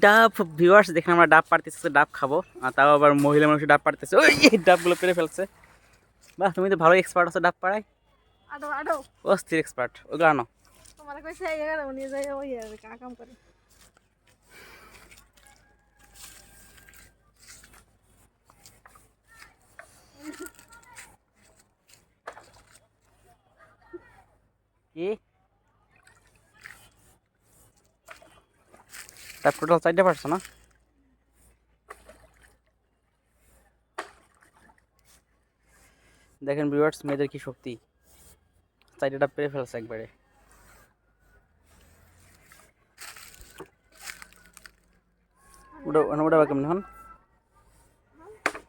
ডাব ভিউয়ার্স দেখেন আমরা ডাব পারতেছে, ডাব খাবো, আর তাও আবার মহিলা মানুষ ডাব পারতেছে, ওই ডাবগুলো পেরে ফেলছে। বাহ, তুমি তো ভালো এক্সপার্ট আছো ডাব পাড়ায়, আডো আডো অস্থির এক্সপার্ট। ওগুলো আনো। তোমার কইছে এই জায়গা উনি যাই ওই কাম করে। কি ডাব টোটাল 4টা পারছো না? দেখেন ভিউয়ার্স, মেয়েদের কি শক্তি, 4টা ডাব পেরে ফেলছে একবারে। ওটা ওটা কেমন এখন?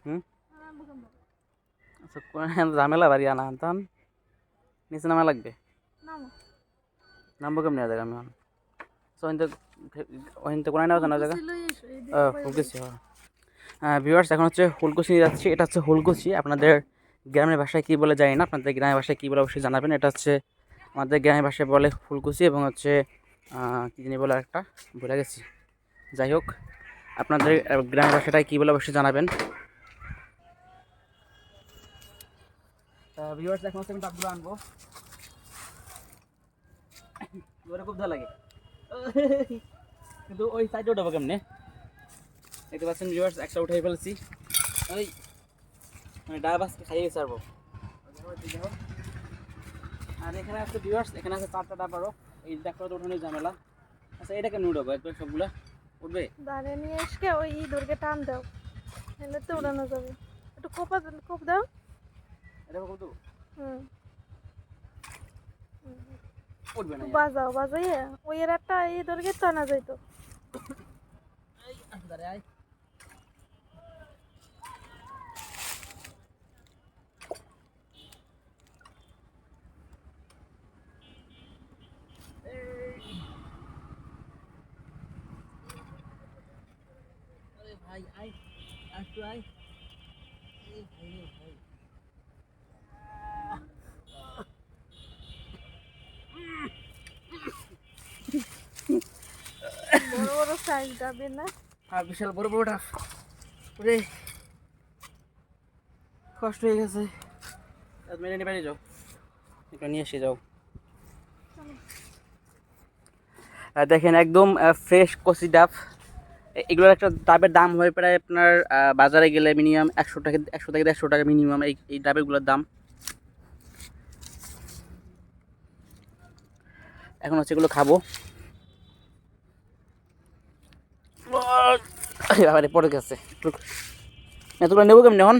হুম, আচ্ছা ঝামেলা বাড়ি আনা আনতাম, নিচে নামা লাগবে। নামবো কেমনি জায়গা আমি ওখান তো কোনো নেওয়া জানা জায়গা। হুলকুচি, হ্যাঁ ভিউয়ার্স, এখন হচ্ছে হুলকুচি নিয়ে যাচ্ছি। এটা হচ্ছে হুলকুচি, আপনাদের গ্রামের ভাষায় কী বলে জানি না, আপনাদের গ্রামের ভাষায় কী বলে অবশ্যই জানাবেন। এটা হচ্ছে আমাদের গ্রামের ভাষায় বলে ফুলকুচি, এবং হচ্ছে কী জানি বলে একটা ভুলে গেছি। যাই হোক, আপনাদের গ্রামের ভাষাটায় কী বলে অবশ্যই জানাবেন। ভিউয়ার্স এখন হচ্ছে আমি ডাবগুলো আনবো, খুব ভালো লাগে কিন্তু ওই সাইডে উঠাবো কেমনে? দেখতে পাচ্ছেন ভিউয়ার্স, একটা উঠে ফেলছি, ওই মানে ডাব আজকে খাইয়ে গেছে আরবো। আর এখানে আছে ভিউয়ার্স, এখানে আছে 4টা ডাব আরো, এই ডাবটা তো উঠানোর ঝামেলা। আচ্ছা এটা কেমন উঠাবো? একবার সবগুলা উঠবে? দাঁড়িয়ে নিয়ে এসে ওই দূরকে টান দাও, তাহলে তো উড়ানো যাবে। একটু কোপ দাও। এটা কত হুম, উঠবে না? বাজাও বাজাইয়ে ওই এর একটা এই দূরকে টানা যাইতো। এই আরে আয়, আরে ভাই আয়, একটু আয়, এই ভাই রে ভাই। বড় বড় সাইজ যাবে না? আর বিশাল বড় বড় ডাব, ওরে কষ্ট হয়ে গেছে। মেরে নিয়ে বাড়ি যাও, এটা নিয়ে এসে যাও। দেখেন একদম ফ্রেশ কচি ডাব। এগুলোর একটা ডাবের দাম হয় প্রায় আপনার বাজারে গেলে মিনিমাম 100 টাকা, 100 থেকে 150 টাকা মিনিমাম এই ডাবেরগুলোর দাম। এখন হচ্ছে এগুলো খাবো। বাবারে পড়ে গেছে, এতগুলো নেবো কেমনি এখন?